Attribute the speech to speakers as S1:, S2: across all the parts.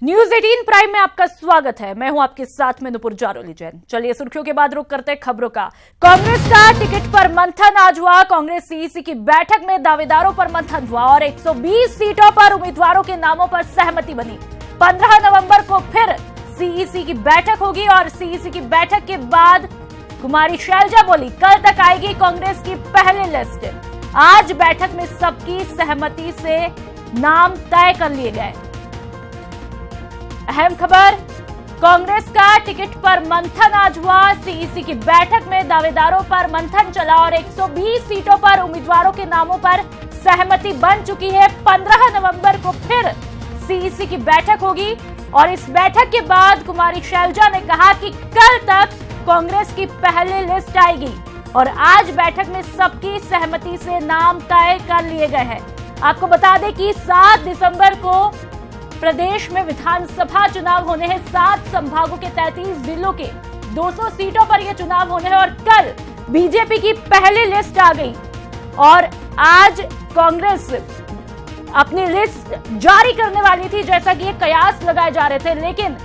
S1: News 18 prime में आपका स्वागत है। मैं हूं आपके साथ में नुपुर जारोली जैन। चलिए सुर्खियों के बाद रुख करते हैं खबरों का। कांग्रेस का टिकट पर मंथन आज हुआ। कांग्रेस सीईसी की बैठक में दावेदारों पर मंथन हुआ और 120 सीटों पर उम्मीदवारों के नामों पर सहमति बनी। 15 नवंबर को फिर सीईसी की बैठक होगी और सीईसी की बैठक के बाद कुमारी शैलजा बोली कल तक आएगी कांग्रेस की पहली लिस्ट। आज बैठक में सबकी सहमति से नाम तय कर लिए गए। अहम खबर, कांग्रेस का टिकट पर मंथन आज हुआ। सीईसी की बैठक में दावेदारों पर मंथन चला और 120 सीटों पर उम्मीदवारों के नामों पर सहमति बन चुकी है। 15 नवंबर को फिर सीईसी की बैठक होगी और इस बैठक के बाद कुमारी शैलजा ने कहा कि कल तक कांग्रेस की पहली लिस्ट आएगी और आज बैठक में सबकी सहमति से नाम तय कर लिए गए हैं। आपको बता दें कि 7 दिसंबर को प्रदेश में विधानसभा चुनाव होने हैं। 7 संभागों के 33 जिलों के 200 सीटों पर यह चुनाव होने हैं और कल बीजेपी की पहली लिस्ट आ गई और आज कांग्रेस अपनी लिस्ट जारी करने वाली थी, जैसा कि ये कयास लगाए जा रहे थे। लेकिन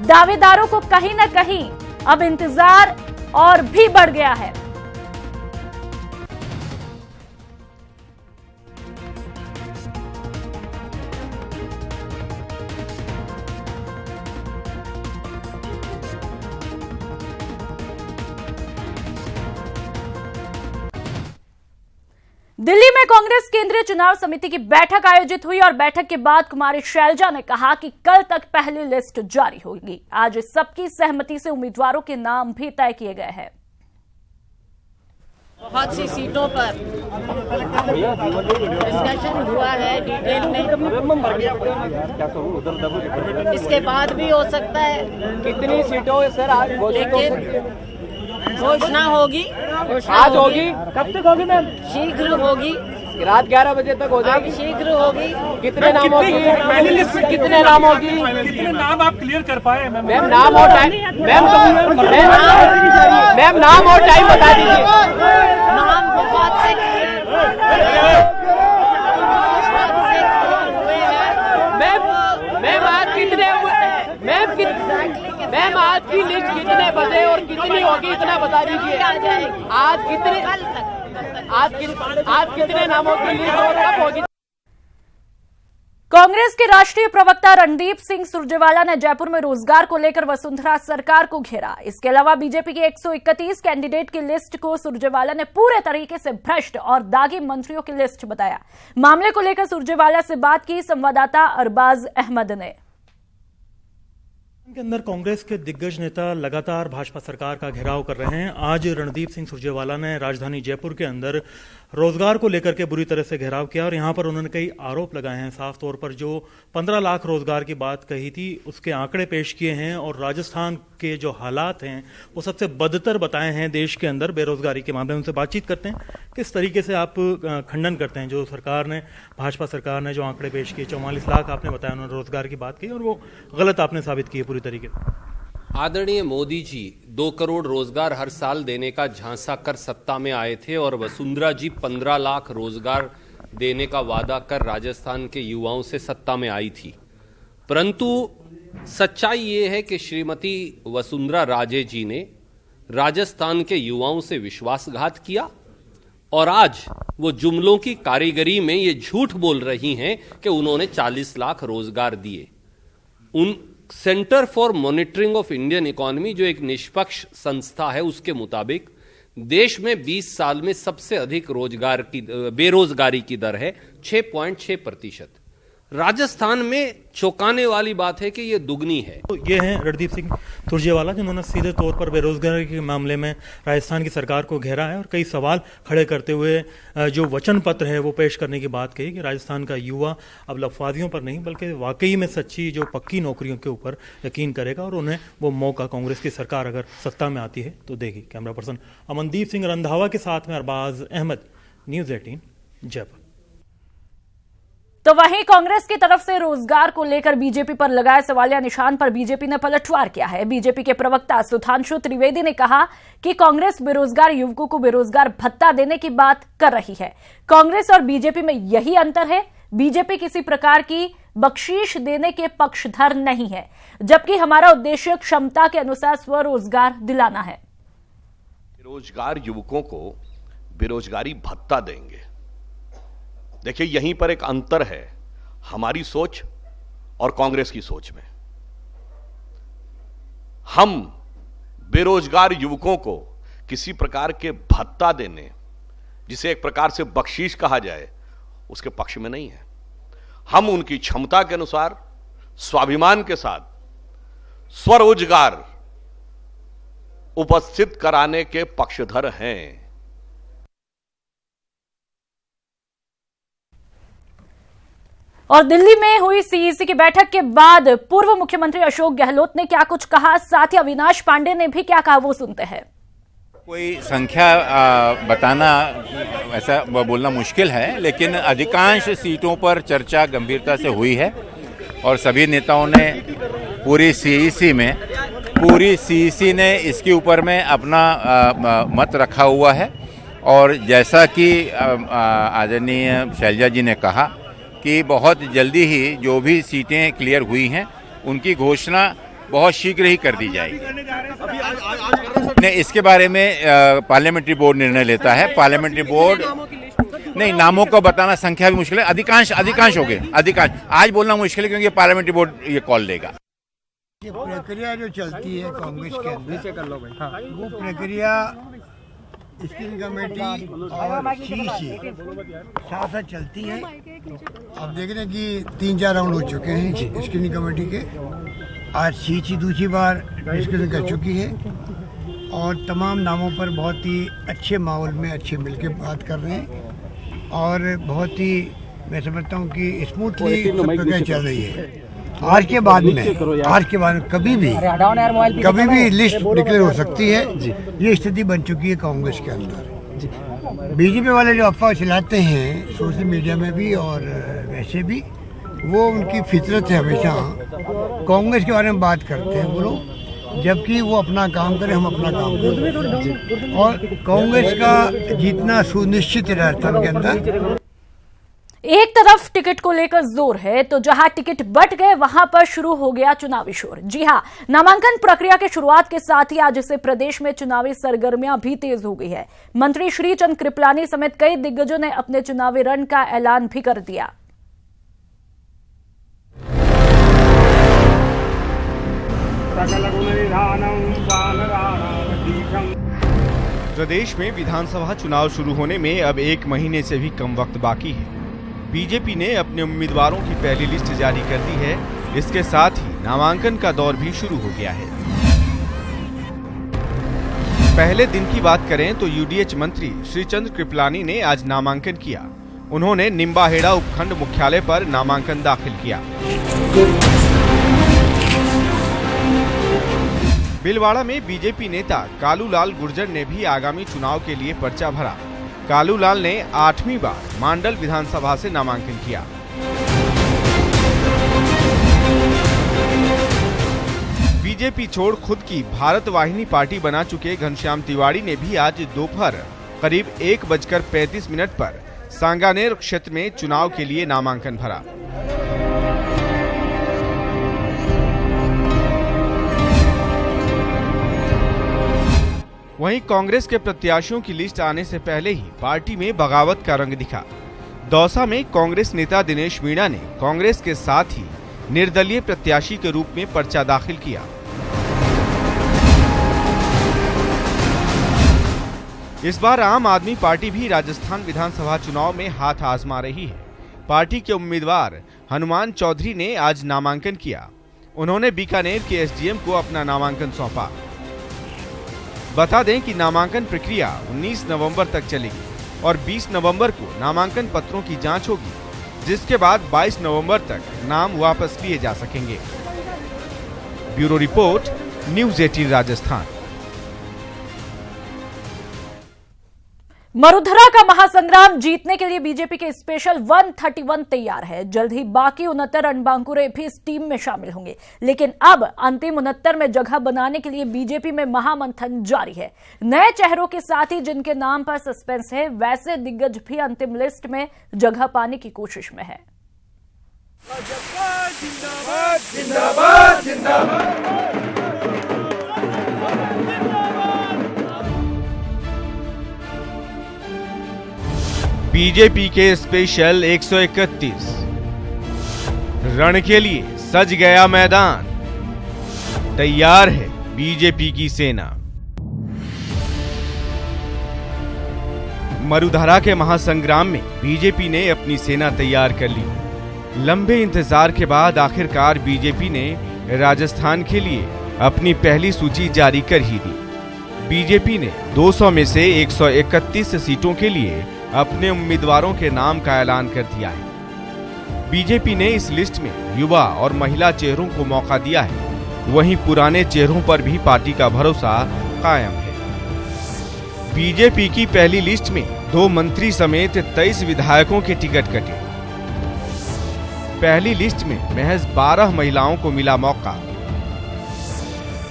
S1: दावेदारों को कहीं ना कहीं अब इंतजार और भी बढ़ गया है। दिल्ली में कांग्रेस केंद्रीय चुनाव समिति की बैठक आयोजित हुई और बैठक के बाद कुमारी शैलजा ने कहा कि कल तक पहली लिस्ट जारी होगी। आज सबकी सहमति से उम्मीदवारों के नाम भी तय किए गए हैं।
S2: बहुत सी सीटों पर डिस्कशन हुआ है डिटेल में। इसके बाद भी हो सकता है।
S3: कितनी सीटों है सर आज?
S2: लेकिन घोषणा होगी।
S3: आज होगी? कब तक होगी मैम?
S2: शीघ्र होगी।
S3: रात 11 बजे तक हो जाएगी।
S2: शीघ्र होगी।
S3: कितने नाम होगी? कितने नाम होगी?
S4: कितने नाम आप क्लियर कर पाए?
S3: मैम नाम और टाइम, मैम नाम और टाइम बता दीजिए।
S2: नाम बहुत से
S3: मैम आज कितने मैम आज की लिस्ट कितने बजे और कितनी होगी इतना बता दीजिए। आज कितने नामों की लिस्ट और कब होगी?
S1: कांग्रेस के राष्ट्रीय प्रवक्ता रणदीप सिंह सुरजेवाला ने जयपुर में रोजगार को लेकर वसुंधरा सरकार को घेरा। इसके अलावा बीजेपी के 131 कैंडिडेट की लिस्ट को सुरजेवाला ने पूरे तरीके से भ्रष्ट और दागी मंत्रियों की लिस्ट बताया। मामले को लेकर सुरजेवाला से बात की संवाददाता अरबाज अहमद ने।
S5: के अंदर कांग्रेस के दिग्गज नेता लगातार भाजपा सरकार का घेराव कर रहे हैं। आज रणदीप सिंह सुरजेवाला ने राजधानी जयपुर के अंदर रोजगार को लेकर के बुरी तरह से घेराव किया और यहां पर उन्होंने कई आरोप लगाए हैं। साफ तौर पर जो 15 लाख रोजगार की बात कही थी उसके आंकड़े पेश किए हैं और राजस्थान के जो हालात हैं वो सबसे बदतर बताए हैं देश के अंदर बेरोजगारी के मामले में। उनसे बातचीत करते हैं, किस तरीके से आप खंडन करते हैं जो सरकार ने, भाजपा सरकार ने जो आंकड़े पेश किए, 44 लाख आपने बताया, उन्होंने रोजगार की बात की और वो गलत आपने साबित की है पूरी तरीके से।
S6: आदरणीय मोदी जी 2 करोड़ रोजगार हर साल देने का झांसा कर सत्ता में आए थे और वसुंधरा जी 15 लाख रोजगार देने का वादा कर राजस्थान के युवाओं से सत्ता में आई थी। परंतु सच्चाई ये है कि श्रीमती वसुंधरा राजे जी ने राजस्थान के युवाओं से विश्वासघात किया और आज वो जुमलों की कारीगरी में ये झूठ बोल रही हैं कि उन्होंने 40 लाख रोजगार दिए। उन centre for monitoring of Indian economy जो एक निष्पक्ष संस्था है उसके मुताबिक देश में 20 साल में सबसे अधिक बेरोजगारी की दर है 6.6%। राजस्थान में चौंकाने वाली बात है कि यह दुगनी है।
S5: तो ये हैं रणदीप सिंह सुरजेवाला जिन्होंने सीधे तौर पर बेरोजगारी के मामले में राजस्थान की सरकार को घेरा है और कई सवाल खड़े करते हुए जो वचन पत्र है वो पेश करने की बात कही कि राजस्थान का युवा अब लफाजियों पर नहीं बल्कि वाकई में सच्ची जो पक्की नौकरियों के ऊपर यकीन करेगा और उन्हें वो मौका कांग्रेस की सरकार अगर सत्ता में आती है तो देगी। कैमरा पर्सन अमनदीप सिंह रंधावा के साथ में अरबाज अहमद, न्यूज 18 जयपुर।
S1: तो वहीं कांग्रेस की तरफ से रोजगार को लेकर बीजेपी पर लगाए सवालिया निशान पर बीजेपी ने पलटवार किया है। बीजेपी के प्रवक्ता सुधांशु त्रिवेदी ने कहा कि कांग्रेस बेरोजगार युवकों को बेरोजगार भत्ता देने की बात कर रही है। कांग्रेस और बीजेपी में यही अंतर है बीजेपी किसी प्रकार की बख्शीश देने के पक्षधर नहीं है, जबकि हमारा उद्देश्य क्षमता के अनुसार स्वरोजगार दिलाना है।
S7: बेरोजगार युवकों को बेरोजगारी भत्ता देंगे। देखिए, यहीं पर एक अंतर है हमारी सोच और कांग्रेस की सोच में। हम बेरोजगार युवकों को किसी प्रकार के भत्ता देने, जिसे एक प्रकार से बख्शीश कहा जाए, उसके पक्ष में नहीं है। हम उनकी क्षमता के अनुसार स्वाभिमान के साथ स्वरोजगार उपस्थित कराने के पक्षधर हैं।
S1: और दिल्ली में हुई सीईसी की बैठक के बाद पूर्व मुख्यमंत्री अशोक गहलोत ने क्या कुछ कहा, साथ ही अविनाश पांडे ने भी क्या कहा, वो सुनते हैं।
S8: कोई संख्या बताना ऐसा बोलना मुश्किल है, लेकिन अधिकांश सीटों पर चर्चा गंभीरता से हुई है और सभी नेताओं ने पूरी सीईसी ने इसके ऊपर में अपना मत रखा हुआ है। और जैसा कि आदरणीय शैलजा जी ने कहा कि बहुत जल्दी ही जो भी सीटें क्लियर हुई हैं उनकी घोषणा बहुत शीघ्र ही कर दी जाएगी। इसके बारे में पार्लियामेंट्री बोर्ड निर्णय लेता है। पार्लियामेंट्री बोर्ड नहीं, नामों को बताना संख्या भी मुश्किल है। अधिकांश हो गए, अधिकांश आज बोलना मुश्किल है क्योंकि पार्लियामेंट्री बोर्ड ये कॉल लेगा।
S9: ये प्रक्रिया जो चलती है कांग्रेस के अंदर, वो प्रक्रिया स्क्रीनिंग कमेटी और सीईसी साथ साथ चलती है। अब देख रहे हैं कि 3-4 राउंड हो चुके हैं स्क्रीनिंग कमेटी के। आज सीईसी दूसरी बार डिस्कशन कर चुकी है और तमाम नामों पर बहुत ही अच्छे माहौल में अच्छे मिलके बात कर रहे हैं और बहुत ही मैं समझता हूँ कि स्मूथली सब प्रक्रिया चल रही है। आज के बाद में कभी भी लिस्ट डिक्लेयर हो सकती है। ये स्थिति बन चुकी है कांग्रेस के अंदर। बीजेपी वाले जो अफवाह चलाते हैं सोशल मीडिया में भी और वैसे भी, वो उनकी फितरत है, हमेशा कांग्रेस के बारे में बात करते हैं वो लोग, जबकि वो अपना काम करें, हम अपना काम करें। और कांग्रेस का जीतना सुनिश्चित है राजस्थान के अंदर।
S1: एक तरफ टिकट को लेकर जोर है तो जहां टिकट बट गए वहां पर शुरू हो गया चुनावी शोर। जी हां, नामांकन प्रक्रिया के शुरुआत के साथ ही आज से प्रदेश में चुनावी सरगर्मियां भी तेज हो गई है। मंत्री श्रीचंद कृपलानी समेत कई दिग्गजों ने अपने चुनावी रण का ऐलान भी कर दिया।
S10: प्रदेश में विधानसभा चुनाव शुरू होने में अब 1 महीने से भी कम वक्त बाकी है। बीजेपी ने अपने उम्मीदवारों की पहली लिस्ट जारी कर दी है। इसके साथ ही नामांकन का दौर भी शुरू हो गया है। पहले दिन की बात करें तो यूडीएच मंत्री श्रीचंद कृपलानी ने आज नामांकन किया। उन्होंने निम्बाहेड़ा उपखंड मुख्यालय पर नामांकन दाखिल किया। बिलवाड़ा में बीजेपी नेता कालूलाल गुर्जर ने भी आगामी चुनाव के लिए पर्चा भरा। कालूलाल ने 8वीं बार मांडल विधानसभा से नामांकन किया। बीजेपी छोड़ खुद की भारत वाहिनी पार्टी बना चुके घनश्याम तिवारी ने भी आज दोपहर करीब 1:35 पर सांगानेर क्षेत्र में चुनाव के लिए नामांकन भरा। वहीं कांग्रेस के प्रत्याशियों की लिस्ट आने से पहले ही पार्टी में बगावत का रंग दिखा। दौसा में कांग्रेस नेता दिनेश मीणा ने कांग्रेस के साथ ही निर्दलीय प्रत्याशी के रूप में पर्चा दाखिल किया। इस बार आम आदमी पार्टी भी राजस्थान विधानसभा चुनाव में हाथ आजमा रही है। पार्टी के उम्मीदवार हनुमान चौधरी ने आज नामांकन किया। उन्होंने बीकानेर के एसडीएम को अपना नामांकन सौंपा। बता दें कि नामांकन प्रक्रिया 19 नवंबर तक चलेगी और 20 नवंबर को नामांकन पत्रों की जांच होगी, जिसके बाद 22 नवंबर तक नाम वापस लिए जा सकेंगे। Bureau report, news 18 Rajasthan.
S1: Marudhara का महासंग्राम जीतने के लिए बीजेपी के स्पेशल 131 तैयार है। जल्द ही बाकी 69 रणबांकुरे भी इस टीम में शामिल होंगे, लेकिन अब अंतिम 69 में जगह बनाने के लिए बीजेपी में महामंथन जारी है। नए चेहरों के साथ ही जिनके नाम पर सस्पेंस है, वैसे दिग्गज भी अंतिम लिस्ट में जगह पाने की कोशिश में है।
S10: बीजेपी के स्पेशल 131 रण के लिए सज गया मैदान, तैयार है बीजेपी की सेना। मरुधरा के महासंग्राम में बीजेपी ने अपनी सेना तैयार कर ली। लंबे इंतजार के बाद आखिरकार बीजेपी ने राजस्थान के लिए अपनी पहली सूची जारी कर ही दी। बीजेपी ने 200 में से 131 सीटों के लिए अपने उम्मीदवारों के नाम का ऐलान कर दिया है। बीजेपी ने इस लिस्ट में युवा और महिला चेहरों को मौका दिया है, वहीं पुराने चेहरों पर भी पार्टी का भरोसा कायम है। बीजेपी की पहली लिस्ट में 2 मंत्री समेत 23 विधायकों के टिकट कटे। पहली लिस्ट में महज 12 महिलाओं को मिला मौका।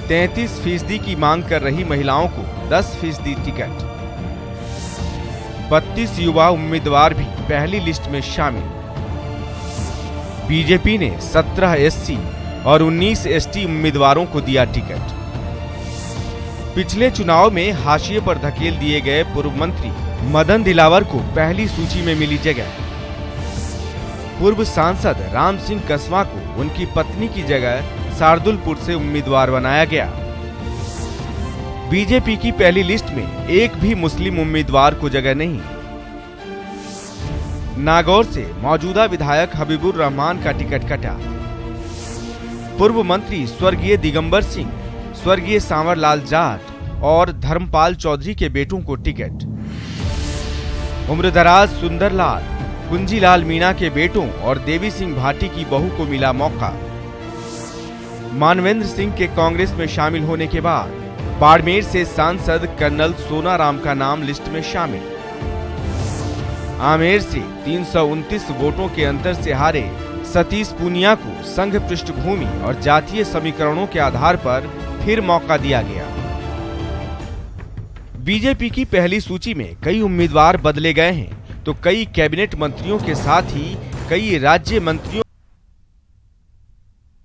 S10: 33% की मांग कर रही महिलाओं को 10% टिकट। 32 युवा उम्मीदवार भी पहली लिस्ट में शामिल। बीजेपी ने 17 SC और 19 ST उम्मीदवारों को दिया टिकट। पिछले चुनाव में हाशिए पर धकेल दिए गए पूर्व मंत्री मदन दिलावर को पहली सूची में मिली जगह। पूर्व सांसद राम सिंह कसवा को उनकी पत्नी की जगह शार्दुलपुर से उम्मीदवार बनाया गया। बीजेपी की पहली लिस्ट में एक भी मुस्लिम उम्मीदवार को जगह नहीं। नागौर से मौजूदा विधायक हबीबुर रहमान का टिकट कटा। पूर्व मंत्री स्वर्गीय दिगंबर सिंह, स्वर्गीय सांवरलाल जाट और धर्मपाल चौधरी के बेटों को टिकट। उम्रदराज सुंदरलाल, कुंजीलाल मीणा के बेटों और देवी सिंह भाटी की बहू को मिला मौका। मानवेंद्र सिंह के कांग्रेस में शामिल होने के बाद बाड़मेर से सांसद कर्नल सोनाराम का नाम लिस्ट में शामिल। आमेर से 329 वोटों के अंतर से हारे सतीश पूनिया को संघ पृष्ठभूमि और जातीय समीकरणों के आधार पर फिर मौका दिया गया। बीजेपी की पहली सूची में कई उम्मीदवार बदले गए हैं, तो कई कैबिनेट मंत्रियों के साथ ही कई राज्य मंत्रियों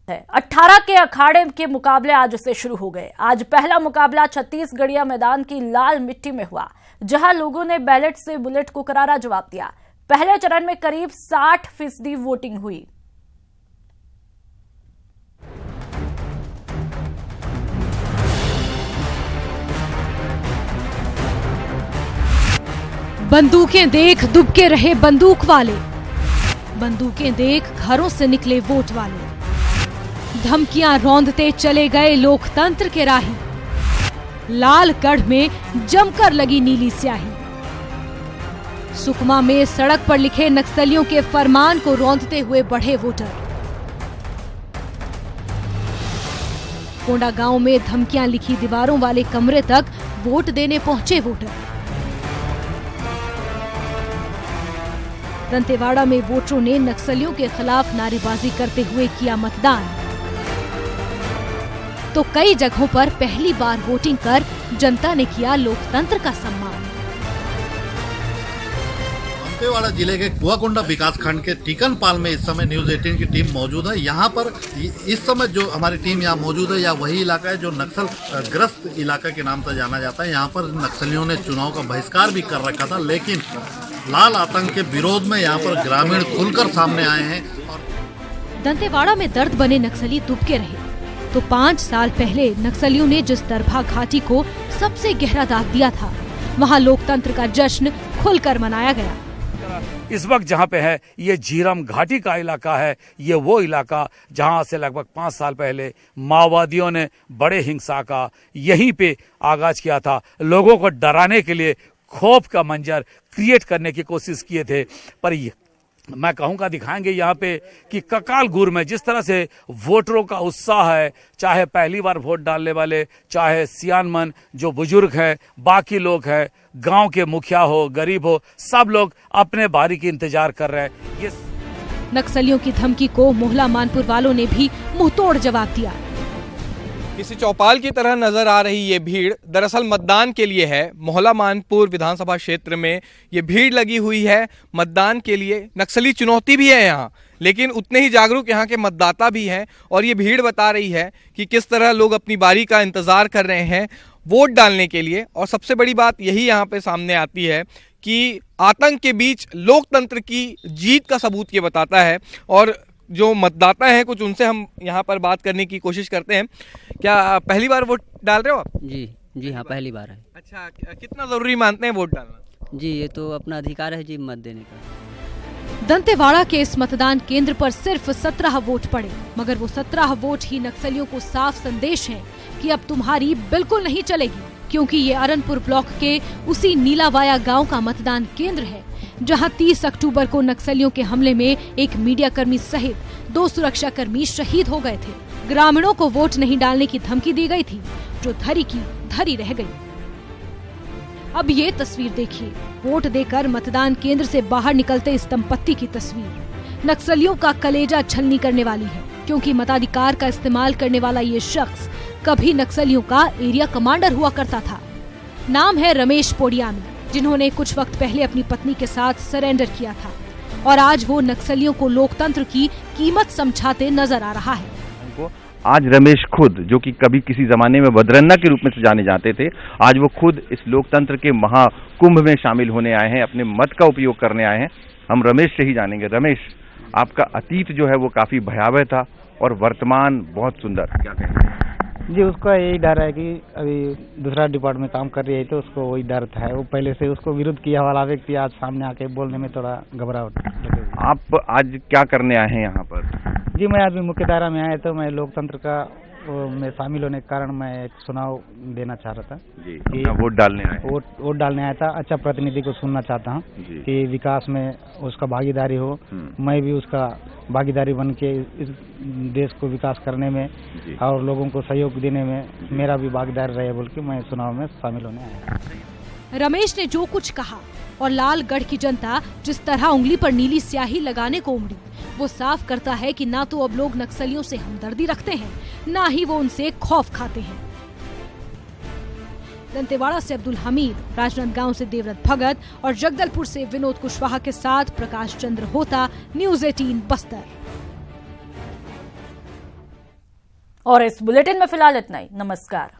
S1: 18 के अखाड़े के मुकाबले आज से शुरू हो गए। आज पहला मुकाबला छत्तीसगढ़िया मैदान की लाल मिट्टी में हुआ, जहां लोगों ने बैलेट से बुलेट को करारा जवाब दिया। पहले चरण में करीब 60% वोटिंग हुई।
S11: बंदूकें देख दुबके रहे बंदूक वाले, बंदूकें देख घरों से निकले वोट वाले। धमकियां रौंदते चले गए लोकतंत्र के राही। लालगढ़ में जमकर लगी नीली स्याही। सुकमा में सड़क पर लिखे नक्सलियों के फरमान को रौंदते हुए बढ़े वोटर। कोंडागांव में धमकियां लिखी दीवारों वाले कमरे तक वोट देने पहुंचे वोटर। दंतेवाड़ा में वोटरों ने नक्सलियों के खिलाफ नारेबाजी करते हुए किया मतदान। तो कई जगहों पर पहली बार वोटिंग कर जनता ने किया लोकतंत्र का सम्मान।
S12: दंतेवाड़ा जिले के कुआकोंडा विकासखंड के टिकनपाल में इस समय न्यूज 18 की टीम मौजूद है। यहाँ पर इस समय जो हमारी टीम यहाँ मौजूद है, या वही इलाका है जो नक्सल ग्रस्त इलाका के नाम से जाना जाता है। यहाँ पर नक्सलियों ने चुनाव का बहिष्कार भी कर रखा था, लेकिन लाल आतंक के विरोध में यहाँ पर ग्रामीण खुलकर सामने आए हैं।
S11: दंतेवाड़ा में दर्द बने नक्सली दुबके रहे, तो 5 साल पहले नक्सलियों ने जिस दरभा घाटी को सबसे गहरा दाग दिया था, वहाँ लोकतंत्र का जश्न खुलकर मनाया गया।
S4: इस वक्त जहाँ पे है ये झीरम घाटी का इलाका है। ये वो इलाका जहाँ से लगभग 5 साल पहले माओवादियों ने बड़े हिंसा का यहीं पे आगाज किया था। लोगों को डराने के लिए खौफ का मंजर क्रिएट करने की कोशिश किए थे, पर मैं कहूँगा दिखाएंगे यहाँ पे कि ककालगुर में जिस तरह से वोटरों का उत्साह है, चाहे पहली बार वोट डालने वाले, चाहे सियानमन जो बुजुर्ग हैं, बाकी लोग हैं, गांव के मुखिया हो, गरीब हो, सब लोग अपने बारी की इंतजार कर रहे हैं। ये
S11: नक्सलियों की धमकी को मोहला मानपुर वालों ने भी मुंहतोड़ जवाब दिया।
S13: किसी चौपाल की तरह नजर आ रही ये भीड़ दरअसल मतदान के लिए है। मोहला मानपुर विधानसभा क्षेत्र में ये भीड़ लगी हुई है मतदान के लिए। नक्सली चुनौती भी है यहाँ, लेकिन उतने ही जागरूक यहाँ के मतदाता भी हैं और ये भीड़ बता रही है कि किस तरह लोग अपनी बारी का इंतजार कर रहे हैं वोट डालने के लिए। और सबसे बड़ी बात यही यहाँ पे सामने आती है कि आतंक के बीच लोकतंत्र की जीत का सबूत ये बताता है। और जो मतदाता हैं कुछ उनसे हम यहाँ पर बात करने की कोशिश करते हैं। क्या पहली बार वोट डाल रहे हो आप?
S14: जी हाँ, पहली बार है।
S13: अच्छा, कितना जरूरी मानते हैं वोट डालना?
S14: जी, ये तो अपना अधिकार है जी, मत देने का।
S11: दंतेवाड़ा के इस मतदान केंद्र पर सिर्फ 17 वोट पड़े, मगर वो 17 वोट ही नक्सलियों को साफ संदेश है कि अब तुम्हारी बिल्कुल नहीं चलेगी, क्योंकि ये अरनपुर ब्लॉक के उसी नीलावाया गांव का मतदान केंद्र है जहां 30 अक्टूबर को नक्सलियों के हमले में एक मीडिया कर्मी सहित 2 सुरक्षा कर्मी शहीद हो गए थे। ग्रामीणों को वोट नहीं डालने की धमकी दी गई थी, जो धरी की धरी रह गई। अब ये तस्वीर देखिए, वोट देकर मतदान केंद्र से बाहर निकलते इस दंपत्ति की तस्वीर नक्सलियों का कलेजा छलनी करने वाली है, क्योंकि मताधिकार का इस्तेमाल करने वाला ये शख्स कभी नक्सलियों का एरिया कमांडर हुआ करता था। नाम है रमेश पोडियामी, जिन्होंने कुछ वक्त पहले अपनी पत्नी के साथ सरेंडर किया था और आज वो नक्सलियों को लोकतंत्र की कीमत समझाते नजर आ रहा है।
S15: आज रमेश खुद, जो कि कभी किसी जमाने में बदरन्ना के रूप में से जाने जाते थे, आज वो खुद इस लोकतंत्र के महाकुंभ में शामिल होने आए हैं, अपने मत का उपयोग करने आए हैं। हम रमेश से ही जानेंगे। रमेश, आपका अतीत जो है वो काफी भयावह था और वर्तमान बहुत सुंदर, क्या कहेंगे?
S16: जी, उसका यही डर है कि अभी दूसरा डिपार्टमेंट में काम कर रही है तो उसको वही डर था। वो पहले से उसको विरोध किया वाला व्यक्ति आज सामने आके बोलने में थोड़ा घबराहट।
S15: आप आज क्या करने आए हैं यहाँ पर?
S16: जी, मैं अभी मुख्य धारा में आया तो मैं लोकतंत्र का में शामिल होने के कारण मैं एक चुनाव देना चाह रहा था
S15: जी, कि वोट डालने आया।
S16: वोट डालने आया था। अच्छा प्रतिनिधि को सुनना चाहता हूँ कि विकास में उसका भागीदारी हो, मैं भी उसका भागीदारी बन के इस देश को विकास करने में और लोगों को सहयोग देने में मेरा भी भागीदारी रहे बोल के मैं चुनाव में शामिल होने आया।
S11: रमेश ने जो कुछ कहा और लालगढ़ की जनता जिस तरह उंगली पर नीली स्याही लगाने को उमड़ी, वो साफ करता है कि ना तो अब लोग नक्सलियों से हमदर्दी रखते हैं, ना ही वो उनसे खौफ खाते हैं। दंतेवाड़ा से अब्दुल हमीद, राजनांदगांव से देवव्रत भगत और जगदलपुर से विनोद कुशवाहा के साथ प्रकाश चंद्र होता, न्यूज़ 18 बस्तर।
S1: और इस बुलेटिन में फिलहाल इतना ही। नमस्कार।